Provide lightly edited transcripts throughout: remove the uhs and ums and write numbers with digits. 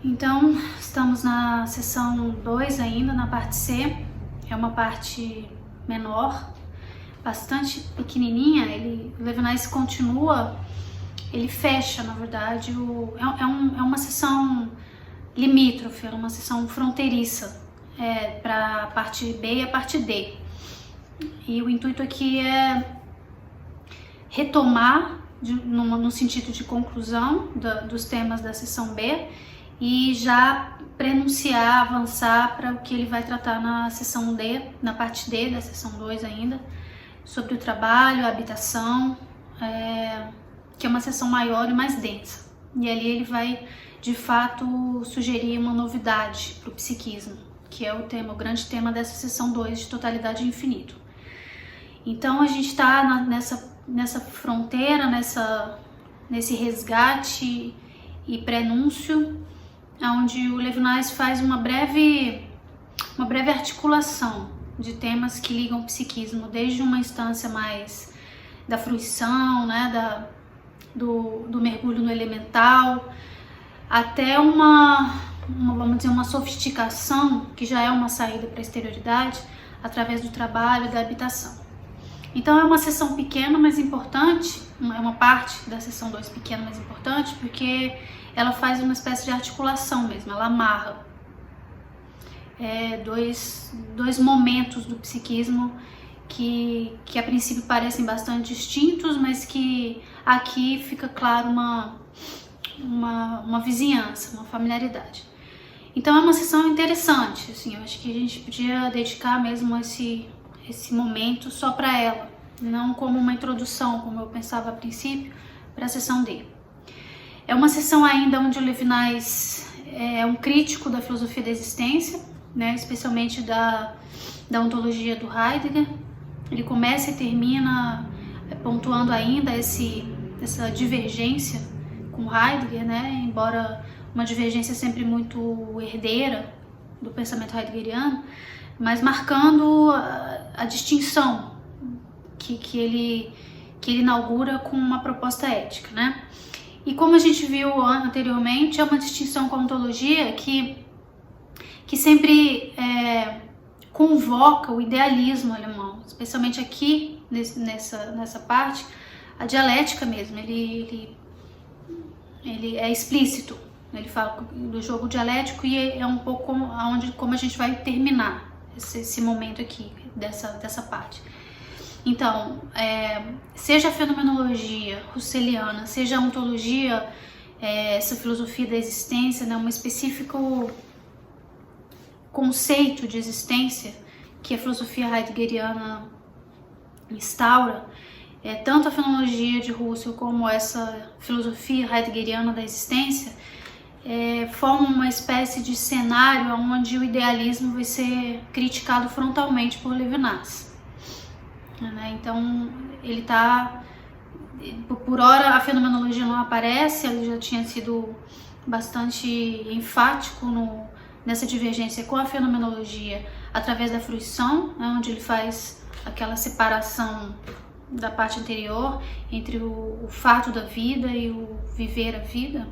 Então, estamos na sessão 2 ainda, na parte C. É uma parte menor, bastante pequenininha. O Levinas continua, ele fecha, na verdade, é uma sessão limítrofe, é uma sessão fronteiriça para a parte B e a parte D. E o intuito aqui é retomar, no sentido de conclusão dos temas da sessão B, e já prenunciar, avançar para o que ele vai tratar na sessão D, na parte D da sessão 2 ainda, sobre o trabalho, a habitação, que é uma sessão maior e mais densa. E ali ele vai, de fato, sugerir uma novidade para o psiquismo, que é o grande tema dessa sessão 2 de totalidade e infinito. Então a gente está nessa fronteira, nesse resgate e prenúncio, onde o Levinas faz uma breve articulação de temas que ligam o psiquismo, desde uma instância mais da fruição, né, do mergulho no elemental, até vamos dizer, uma sofisticação, que já é uma saída para a exterioridade, através do trabalho e da habitação. Então é uma sessão pequena, mas importante, é uma parte da sessão 2 pequena, mas importante, porque ela faz uma espécie de articulação mesmo, ela amarra dois momentos do psiquismo que a princípio parecem bastante distintos, mas que aqui fica claro uma vizinhança, uma familiaridade. Então é uma sessão interessante, assim, eu acho que a gente podia dedicar mesmo esse momento só para ela, não como uma introdução, como eu pensava a princípio, para a sessão D. É uma sessão ainda onde o Levinas é um crítico da filosofia da existência, né, especialmente da ontologia do Heidegger. Ele começa e termina pontuando ainda essa divergência com Heidegger, né, embora uma divergência sempre muito herdeira do pensamento heideggeriano, mas marcando a distinção que ele inaugura com uma proposta ética, né? E como a gente viu anteriormente, é uma distinção com a ontologia que sempre convoca o idealismo alemão, especialmente aqui nessa parte, a dialética mesmo. Ele é explícito, ele fala do jogo dialético e é um pouco como a gente vai terminar esse momento aqui, dessa parte. Então, seja a fenomenologia russeliana, seja a ontologia, essa filosofia da existência, né, um específico conceito de existência que a filosofia heideggeriana instaura, tanto a fenomenologia de Husserl como essa filosofia heideggeriana da existência, formam uma espécie de cenário onde o idealismo vai ser criticado frontalmente por Levinas. Então, ele está... Por hora, a fenomenologia não aparece, ele já tinha sido bastante enfático nessa divergência com a fenomenologia através da fruição, onde ele faz aquela separação da parte anterior entre o fato da vida e o viver a vida,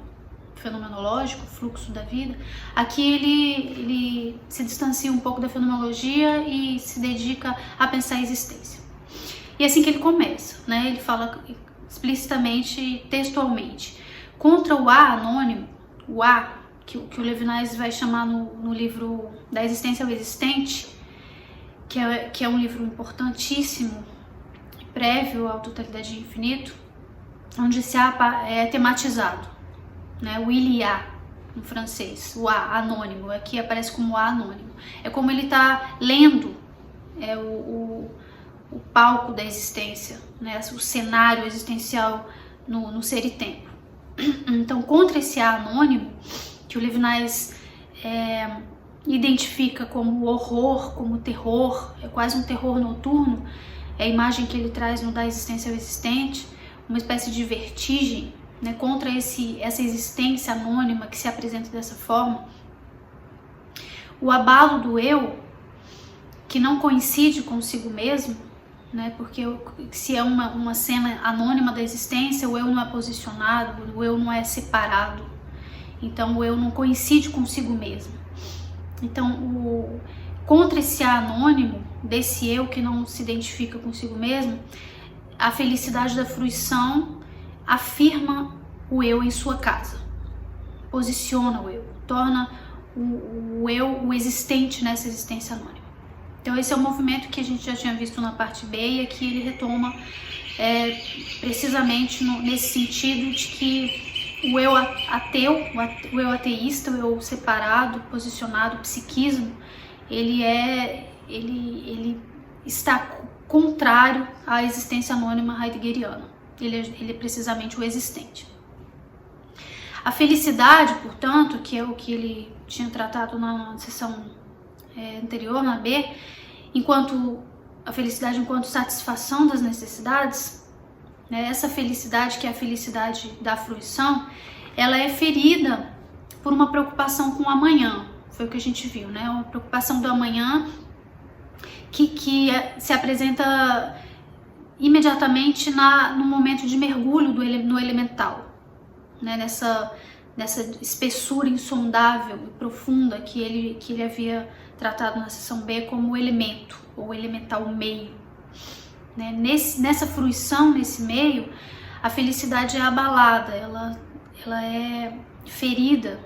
fenomenológico, o fluxo da vida. Aqui ele se distancia um pouco da fenomenologia e se dedica a pensar a existência. E é assim que ele começa, né? Ele fala explicitamente, textualmente, contra o A anônimo, o A, que o Levinas vai chamar no livro Da Existência ao Existente, que é um livro importantíssimo, prévio à Totalidade e Infinito, onde esse A é tematizado, né? O il y a, em francês, o A anônimo, aqui aparece como A anônimo. É como ele está lendo o palco da existência, né? O cenário existencial no ser e tempo. Então, contra esse A anônimo, que o Levinas identifica como horror, como terror, é quase um terror noturno, é a imagem que ele traz no Da Existência ao Existente, uma espécie de vertigem, né? Contra essa existência anônima que se apresenta dessa forma. O abalo do eu, que não coincide consigo mesmo, né? Porque se é uma cena anônima da existência, o eu não é posicionado, o eu não é separado. Então o eu não coincide consigo mesmo. Então contra esse anônimo, desse eu que não se identifica consigo mesmo, a felicidade da fruição afirma o eu em sua casa, posiciona o eu, torna o eu o existente nessa existência anônima. Então esse é o movimento que a gente já tinha visto na parte B, e aqui ele retoma precisamente nesse sentido de que o eu ateu, o eu ateísta, o eu separado, posicionado, o psiquismo, ele está contrário à existência anônima heideggeriana. Ele é precisamente o existente. A felicidade, portanto, que é o que ele tinha tratado na sessão anterior, na B, enquanto a felicidade enquanto satisfação das necessidades, né, essa felicidade, que é a felicidade da fruição, ela é ferida por uma preocupação com o amanhã. Foi o que a gente viu, né? Uma preocupação do amanhã que se apresenta imediatamente no momento de mergulho no elemental, né? Nessa espessura insondável e profunda que ele havia tratado na seção B como elemento, ou elemental meio. Né? Nessa fruição, nesse meio, a felicidade é abalada, ela é ferida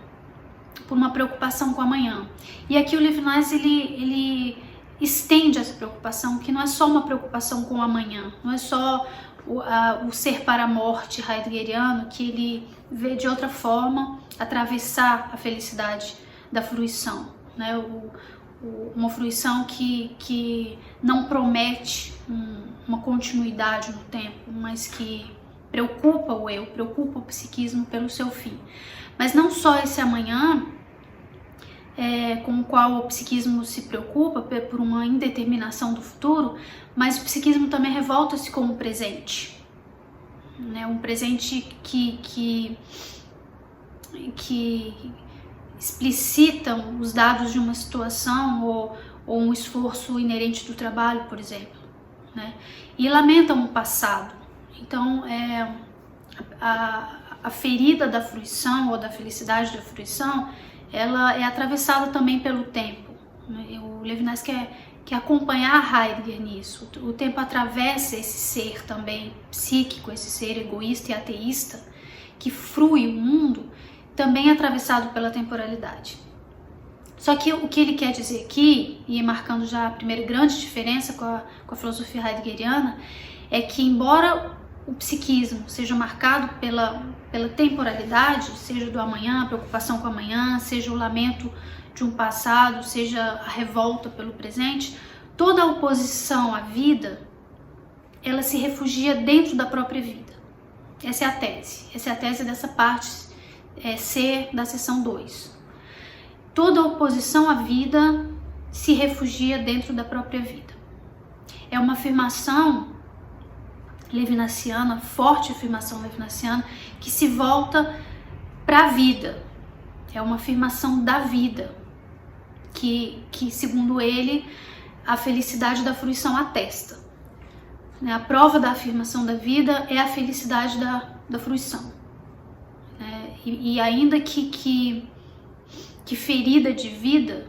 por uma preocupação com o amanhã. E aqui o Levinas ele estende essa preocupação, que não é só uma preocupação com o amanhã, não é só o ser para a morte heideggeriano, que ele vê de outra forma atravessar a felicidade da fruição, né? Uma fruição que não promete uma continuidade no tempo, mas que preocupa o eu, preocupa o psiquismo pelo seu fim. Mas não só esse amanhã com o qual o psiquismo se preocupa por uma indeterminação do futuro, mas o psiquismo também revolta-se com o presente, né? Um presente que explicitam os dados de uma situação ou um esforço inerente do trabalho, por exemplo, né? E lamentam o passado. Então, a ferida da fruição ou da felicidade da fruição, ela é atravessada também pelo tempo. O Levinas quer acompanhar Heidegger nisso. O tempo atravessa esse ser também psíquico, esse ser egoísta e ateísta, que frui o mundo, também atravessado pela temporalidade. Só que o que ele quer dizer aqui, e marcando já a primeira grande diferença com a filosofia heideggeriana, é que embora o psiquismo seja marcado pela temporalidade, seja do amanhã, a preocupação com o amanhã, seja o lamento de um passado, seja a revolta pelo presente, toda a oposição à vida, ela se refugia dentro da própria vida. Essa é a tese dessa parte C da seção 2. Toda oposição à vida se refugia dentro da própria vida. É uma afirmação levinasiana, forte afirmação levinasiana, que se volta para a vida. É uma afirmação da vida, que segundo ele, a felicidade da fruição atesta. A prova da afirmação da vida é a felicidade da fruição. E ainda que ferida de vida,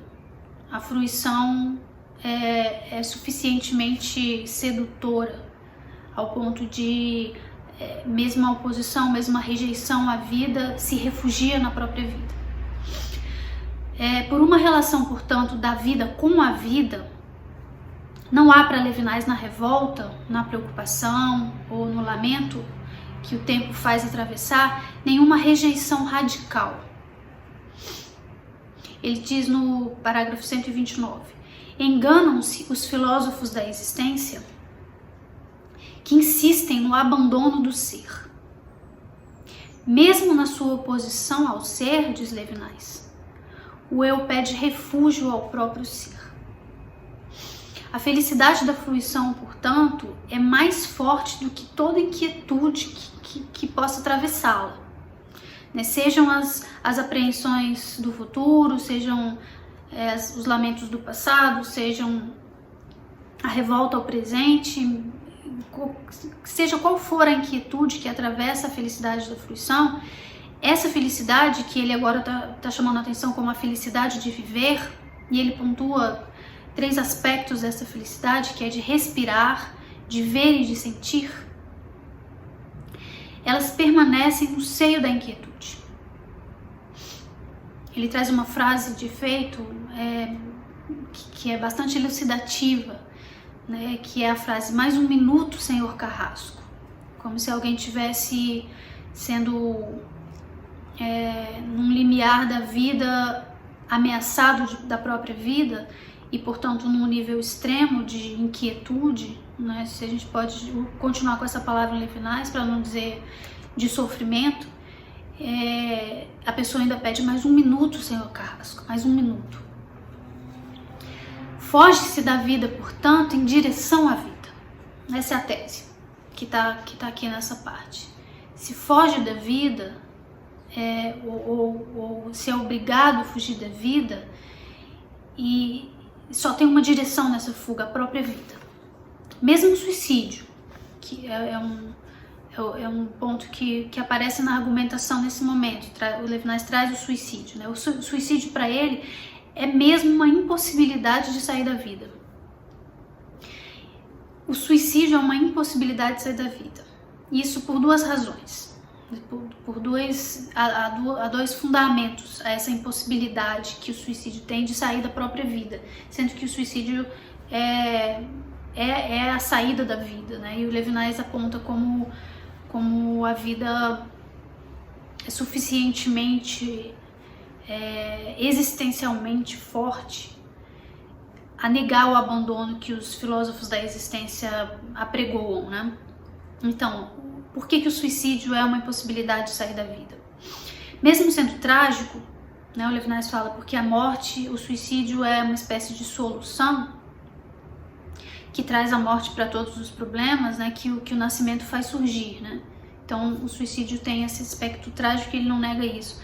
a fruição é suficientemente sedutora ao ponto de, mesmo a oposição, mesmo a rejeição à vida, se refugia na própria vida. Por uma relação, portanto, da vida com a vida, não há para Levinas na revolta, na preocupação ou no lamento que o tempo faz atravessar, nenhuma rejeição radical. Ele diz no parágrafo 129, enganam-se os filósofos da existência que insistem no abandono do ser. Mesmo na sua oposição ao ser, diz Levinas, o eu pede refúgio ao próprio ser. A felicidade da fruição, portanto, é mais forte do que toda inquietude que possa atravessá-la. Sejam as apreensões do futuro, sejam os lamentos do passado, sejam a revolta ao presente, seja qual for a inquietude que atravessa a felicidade da fruição, Essa felicidade, que ele agora tá chamando a atenção como a felicidade de viver, e ele pontua 3 aspectos dessa felicidade, que é de respirar, de ver e de sentir, elas permanecem no seio da inquietude. Ele traz uma frase de efeito que é bastante elucidativa, né, que é a frase: mais um minuto, senhor Carrasco. Como se alguém tivesse sendo num limiar da vida, ameaçado da própria vida, e portanto num nível extremo de inquietude, né, se a gente pode continuar com essa palavra em Levinas, para não dizer de sofrimento, a pessoa ainda pede mais um minuto, senhor Carrasco, mais um minuto. Foge-se da vida, portanto, em direção à vida. Essa é a tese que tá aqui nessa parte. Se foge da vida, ou se é obrigado a fugir da vida, e só tem uma direção nessa fuga, a própria vida. Mesmo o suicídio, que é um ponto que aparece na argumentação nesse momento. O Levinas traz o suicídio, né? O suicídio para ele é mesmo uma impossibilidade de sair da vida. O suicídio é uma impossibilidade de sair da vida. Isso por 2 razões. Há 2 fundamentos a essa impossibilidade que o suicídio tem de sair da própria vida, sendo que o suicídio é a saída da vida, né? E o Levinas aponta como a vida é suficientemente existencialmente forte a negar o abandono que os filósofos da existência apregoam, né? Então, por que o suicídio é uma impossibilidade de sair da vida? Mesmo sendo trágico, né, o Levinas fala, porque a morte, o suicídio é uma espécie de solução que traz a morte para todos os problemas, né, que o nascimento faz surgir, né? Então, o suicídio tem esse aspecto trágico, ele não nega isso.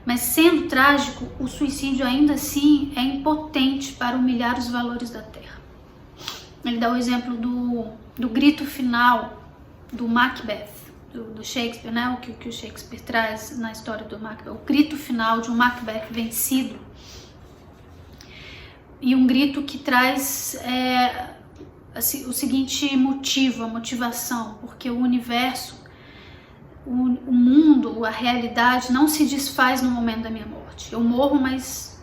Mas sendo trágico, o suicídio ainda assim é impotente para humilhar os valores da Terra. Ele dá o exemplo do grito final do Macbeth, do Shakespeare, né? O que o Shakespeare traz na história do Macbeth, o grito final de um Macbeth vencido. E um grito que traz o seguinte motivo, a motivação, porque o universo, o mundo, a realidade não se desfaz no momento da minha morte. Eu morro, mas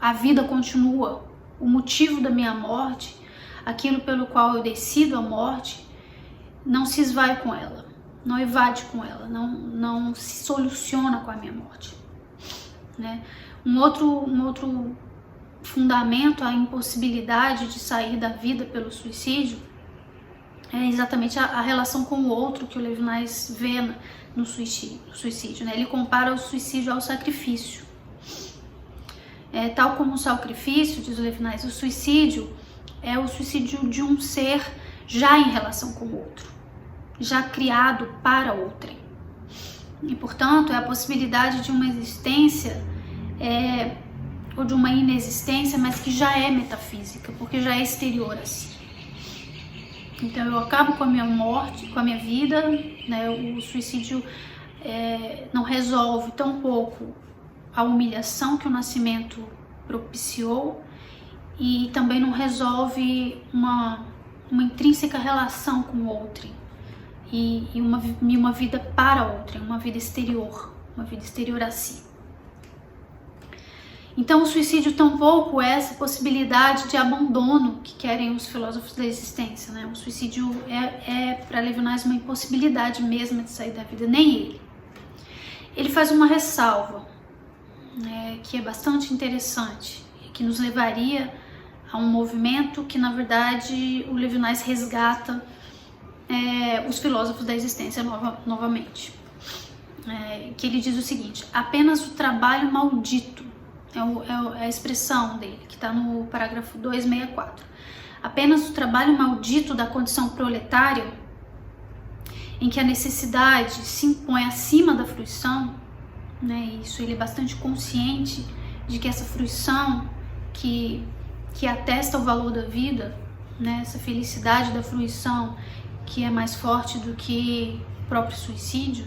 a vida continua. O motivo da minha morte, aquilo pelo qual eu decido a morte, não se esvai com ela, não evade com ela, não se soluciona com a minha morte, né? Um outro fundamento, a impossibilidade de sair da vida pelo suicídio, é exatamente a relação com o outro que o Levinas vê no suicídio, né? Ele compara o suicídio ao sacrifício. Tal como o sacrifício, diz o Levinas, o suicídio é o suicídio de um ser já em relação com o outro, já criado para outrem. E, portanto, é a possibilidade de uma existência ou de uma inexistência, mas que já é metafísica, porque já é exterior a si. Então eu acabo com a minha morte, com a minha vida, né? O suicídio não resolve tão pouco a humilhação que o nascimento propiciou, e também não resolve uma intrínseca relação com o outro e uma vida para outrem, uma vida exterior a si. Então o suicídio tampouco é essa possibilidade de abandono que querem os filósofos da existência, né? O suicídio para Levinas uma impossibilidade mesmo de sair da vida, nem ele. Ele faz uma ressalva, né, que é bastante interessante, que nos levaria a um movimento que na verdade o Levinas resgata os filósofos da existência novamente. Que ele diz o seguinte: apenas o trabalho maldito, é a expressão dele, que está no parágrafo 264. Apenas o trabalho maldito da condição proletária, em que a necessidade se impõe acima da fruição, né? Isso ele é bastante consciente de que essa fruição que atesta o valor da vida, né? Essa felicidade da fruição que é mais forte do que o próprio suicídio,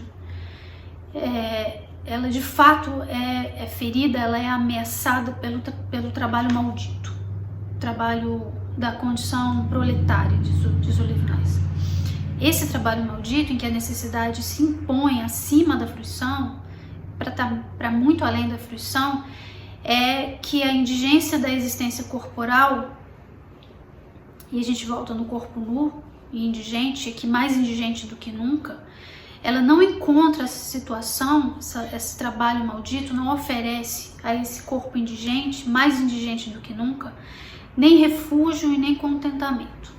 ela de fato é ferida, ela é ameaçada pelo trabalho maldito, trabalho da condição proletária, diz o Levinas. Esse trabalho maldito, em que a necessidade se impõe acima da fruição, para muito além da fruição, é que a indigência da existência corporal, e a gente volta no corpo nu e indigente, que mais indigente do que nunca, ela não encontra essa situação, esse trabalho maldito não oferece a esse corpo indigente, mais indigente do que nunca, nem refúgio e nem contentamento.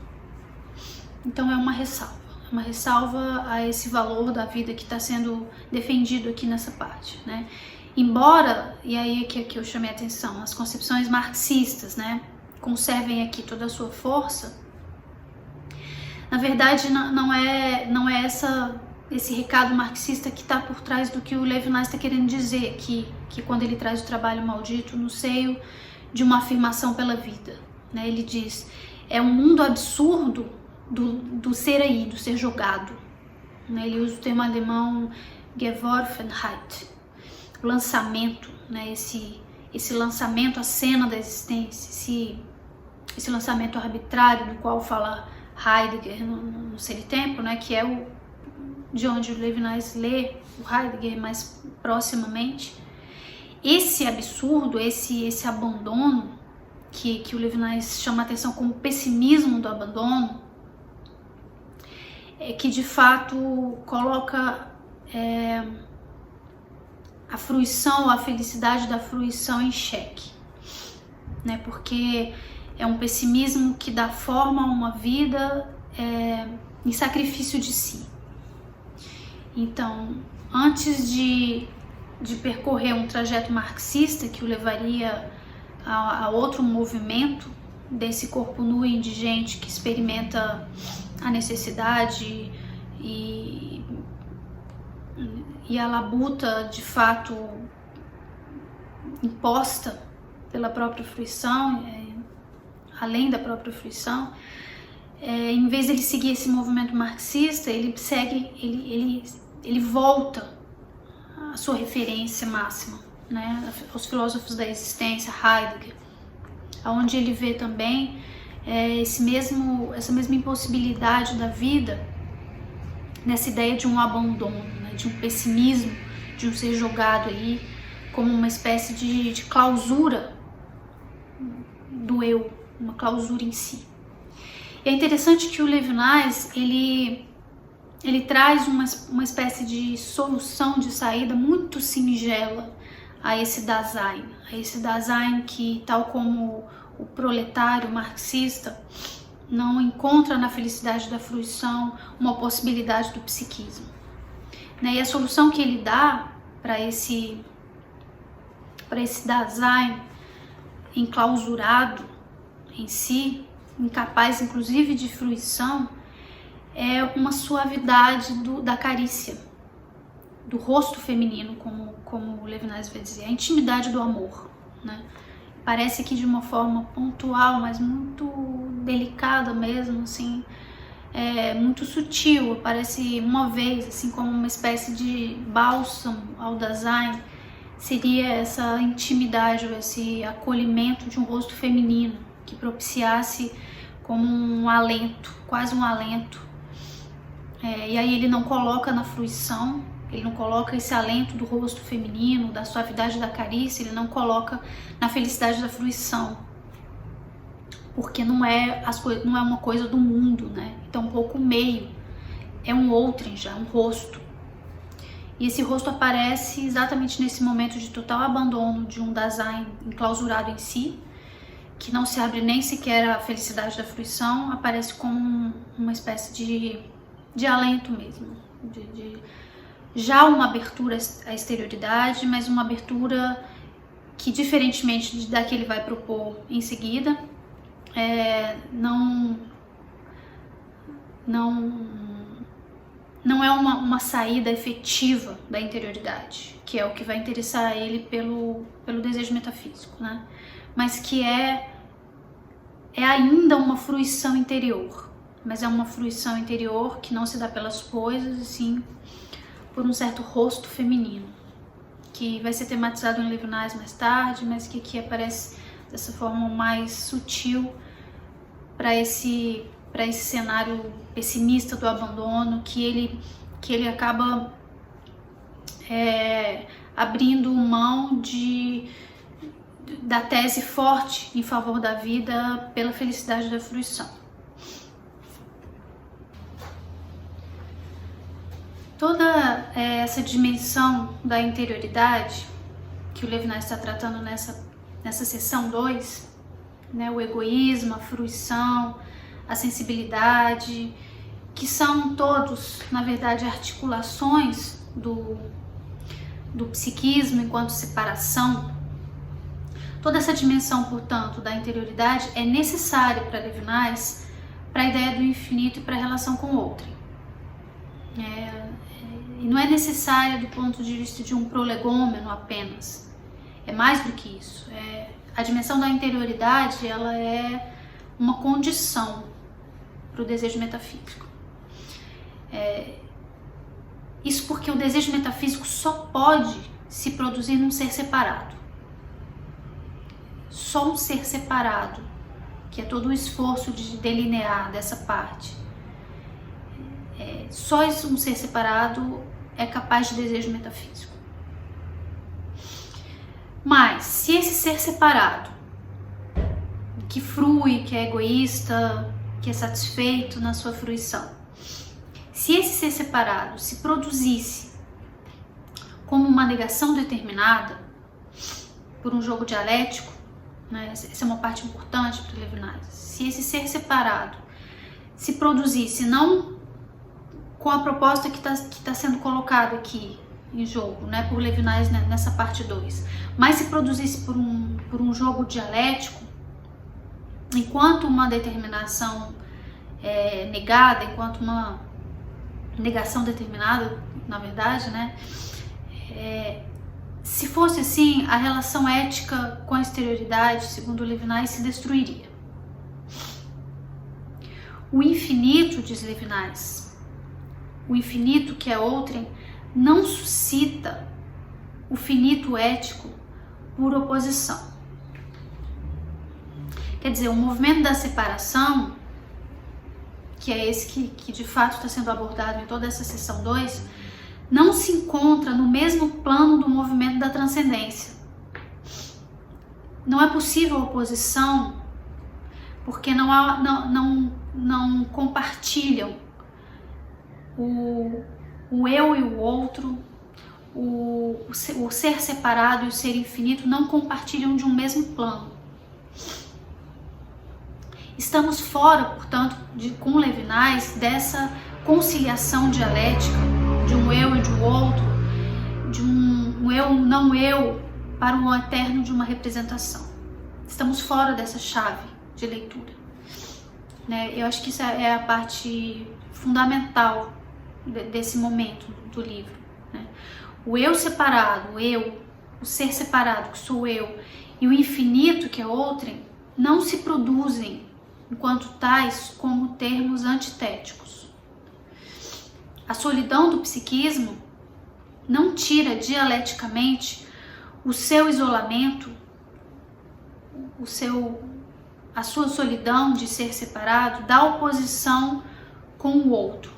Então é uma ressalva a esse valor da vida que está sendo defendido aqui nessa parte, né? Embora, e aí é que eu chamei a atenção, as concepções marxistas, né, conservem aqui toda a sua força, na verdade não é esse recado marxista que está por trás do que o Levinas está querendo dizer aqui, que quando ele traz o trabalho maldito no seio de uma afirmação pela vida, né? Ele diz, é um mundo absurdo do ser aí, do ser jogado, né? Ele usa o termo alemão Geworfenheit, lançamento, né? Esse lançamento à cena da existência, esse lançamento arbitrário do qual fala Heidegger no Ser e Tempo, né? Que é de onde o Levinas lê o Heidegger mais proximamente. Esse absurdo, esse abandono que o Levinas chama a atenção como pessimismo do abandono, é que de fato coloca a fruição, a felicidade da fruição em xeque, né? Porque é um pessimismo que dá forma a uma vida em sacrifício de si. Então, antes de percorrer um trajeto marxista que o levaria a outro movimento desse corpo nu e indigente que experimenta a necessidade e a labuta de fato imposta pela própria fruição, além da própria fruição, em vez de ele seguir esse movimento marxista, ele volta à sua referência máxima, né, aos filósofos da existência, Heidegger, onde ele vê também essa mesma impossibilidade da vida nessa ideia de um abandono, né, de um pessimismo, de um ser jogado aí como uma espécie de clausura do eu, uma clausura em si. E é interessante que o Levinas, ele traz uma espécie de solução de saída muito singela a esse Dasein que, tal como o proletário marxista, não encontra na felicidade da fruição uma possibilidade do psiquismo, né? E a solução que ele dá para esse Dasein enclausurado em si, incapaz inclusive de fruição, é uma suavidade da carícia, do rosto feminino, como o Levinas vai dizer, a intimidade do amor, né? Parece que de uma forma pontual, mas muito delicada mesmo, assim, muito sutil, parece uma vez, assim, como uma espécie de bálsamo ao Dasein, seria essa intimidade, ou esse acolhimento de um rosto feminino, que propiciasse como um alento, quase um alento. E aí ele não coloca na fruição, ele não coloca esse alento do rosto feminino, da suavidade da carícia, ele não coloca na felicidade da fruição, porque não é uma coisa do mundo, né? Então um pouco meio, é um outrem já, um rosto. E esse rosto aparece exatamente nesse momento de total abandono de um Dasein enclausurado em si, que não se abre nem sequer à felicidade da fruição, aparece como uma espécie de alento mesmo, já uma abertura à exterioridade, mas uma abertura que, diferentemente da que ele vai propor em seguida, não é uma saída efetiva da interioridade, que é o que vai interessar ele pelo desejo metafísico, né? Mas que é ainda uma fruição interior, mas é uma fruição interior que não se dá pelas coisas, e sim por um certo rosto feminino, que vai ser tematizado em Levinas mais tarde, mas que aqui aparece dessa forma mais sutil para esse cenário pessimista do abandono, que ele acaba abrindo mão da tese forte em favor da vida pela felicidade da fruição. Toda essa dimensão da interioridade que o Levinas está tratando nessa seção 2, né, o egoísmo, a fruição, a sensibilidade, que são todos, na verdade, articulações do psiquismo enquanto separação. Toda essa dimensão, portanto, da interioridade é necessária para Levinas, para a ideia do infinito e para a relação com o outro. E não é necessária do ponto de vista de um prolegômeno apenas. É mais do que isso. A dimensão da interioridade, ela é uma condição para o desejo metafísico. Isso porque o desejo metafísico só pode se produzir num ser separado. Só um ser separado, que é todo o esforço de delinear dessa parte. Só um ser separado é capaz de desejo metafísico. Mas, se esse ser separado, que frui, que é egoísta, que é satisfeito na sua fruição, se esse ser separado se produzisse como uma negação determinada, por um jogo dialético, né, essa é uma parte importante para Levinas, se esse ser separado se produzisse não com a proposta que está sendo colocada aqui em jogo, né, por Levinas nessa parte 2, mas se produzisse por um jogo dialético, enquanto uma determinação negada, enquanto uma negação determinada, na verdade, né, se fosse assim, a relação ética com a exterioridade, segundo Levinas, se destruiria. O infinito, diz Levinas, o infinito que é outrem, não suscita o finito ético por oposição. Quer dizer, o movimento da separação, que é esse que de fato está sendo abordado em toda essa seção 2, não se encontra no mesmo plano do movimento da transcendência. Não é possível oposição porque não compartilham o eu e o outro, o ser separado e o ser infinito não compartilham de um mesmo plano. Estamos fora, portanto, com Levinas, dessa conciliação dialética de um eu e de um outro, de um eu não eu para um eterno de uma representação. Estamos fora dessa chave de leitura. Né? Eu acho que isso é a parte fundamental desse momento do livro. Né? O eu separado, o ser separado, que sou eu, e o infinito, que é outrem, não se produzem enquanto tais como termos antitéticos. A solidão do psiquismo não tira dialeticamente o seu isolamento, a sua solidão de ser separado da oposição com o outro.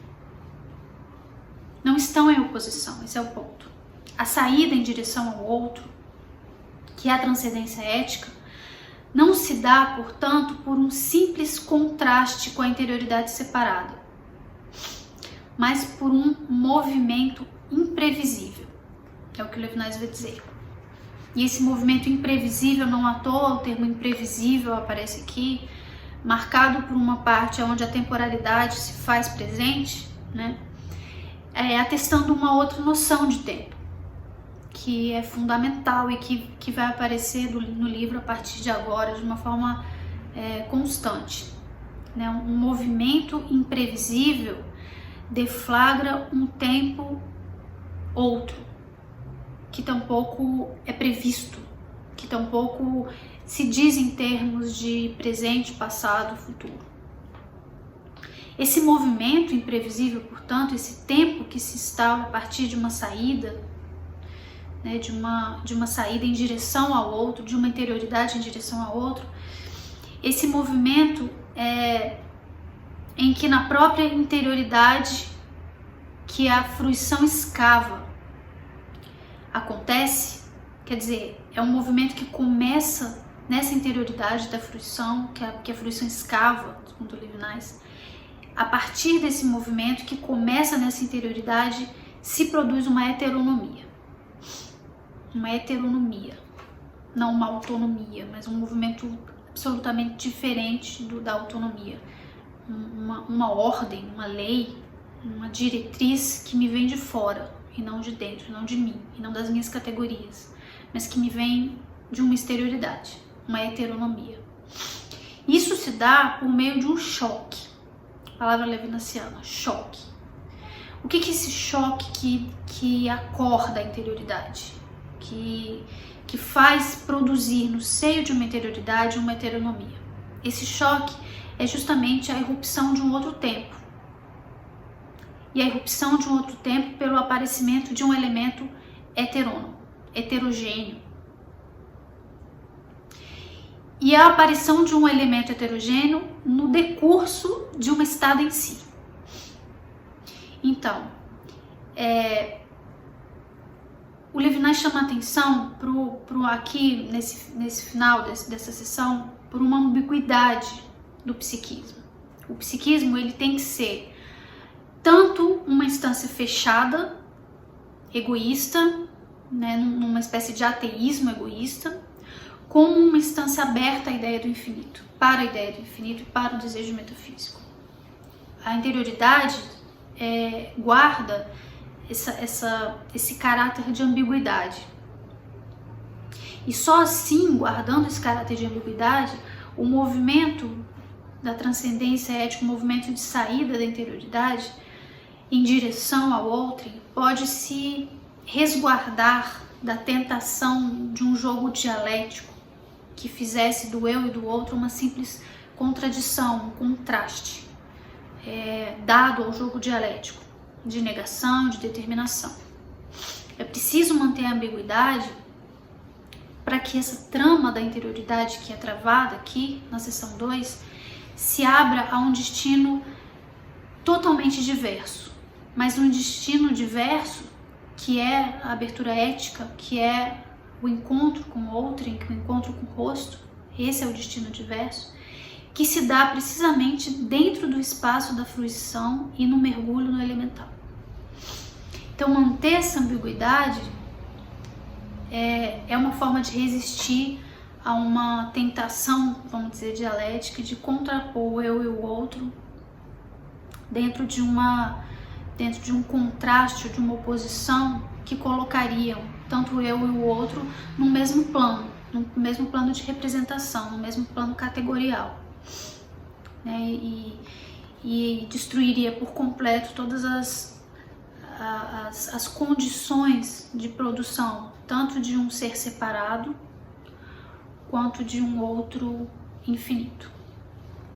Não estão em oposição, esse é o ponto. A saída em direção ao outro, que é a transcendência ética, não se dá, portanto, por um simples contraste com a interioridade separada, mas por um movimento imprevisível. É o que o Levinas vai dizer. E esse movimento imprevisível, não à toa, o termo imprevisível aparece aqui, marcado por uma parte onde a temporalidade se faz presente, né? Atestando uma outra noção de tempo, que é fundamental e que vai aparecer no livro a partir de agora de uma forma constante. Né? Um movimento imprevisível deflagra um tempo outro, que tampouco é previsto, que tampouco se diz em termos de presente, passado, futuro. Esse movimento imprevisível, portanto, esse tempo que se instala a partir de uma saída, né, de uma saída em direção ao outro, de uma interioridade em direção ao outro, esse movimento em que na própria interioridade que a fruição escava acontece, quer dizer, é um movimento que começa nessa interioridade da fruição, que a fruição escava, segundo Levinas. A partir desse movimento que começa nessa interioridade, se produz uma heteronomia. Uma heteronomia, não uma autonomia, mas um movimento absolutamente diferente da autonomia. Uma ordem, uma lei, uma diretriz que me vem de fora e não de dentro, não de mim, e não das minhas categorias, mas que me vem de uma exterioridade, uma heteronomia. Isso se dá por meio de um choque, palavra levinasiana, choque. O que é esse choque que acorda a interioridade, que faz produzir no seio de uma interioridade uma heteronomia? Esse choque é justamente a irrupção de um outro tempo. E a irrupção de um outro tempo pelo aparecimento de um elemento heterônomo, heterogêneo. E a aparição de um elemento heterogêneo no decurso de uma estada em si. Então, o Levinas chama atenção aqui nesse final dessa sessão por uma ambiguidade do psiquismo. O psiquismo ele tem que ser tanto uma instância fechada, egoísta, né, numa espécie de ateísmo egoísta, como uma instância aberta à ideia do infinito, para a ideia do infinito e para o desejo metafísico. A interioridade guarda esse caráter de ambiguidade. E só assim, guardando esse caráter de ambiguidade, o movimento da transcendência ética, o movimento de saída da interioridade em direção ao outro, pode se resguardar da tentação de um jogo dialético que fizesse do eu e do outro uma simples contradição, um contraste, dado ao jogo dialético de negação, de determinação. É preciso manter a ambiguidade para que essa trama da interioridade que é travada aqui na seção 2 se abra a um destino totalmente diverso, mas um destino diverso que é a abertura ética, que é o encontro com o outro, o encontro com o rosto. Esse é o destino diverso, que se dá precisamente dentro do espaço da fruição e no mergulho no elemental. Então, manter essa ambiguidade é uma forma de resistir a uma tentação, vamos dizer, dialética, de contrapor o eu e o outro dentro de um contraste, de uma oposição que colocariam tanto o eu e o outro no mesmo plano de representação, no mesmo plano categorial, né? E destruiria por completo todas as condições de produção, tanto de um ser separado quanto de um outro infinito.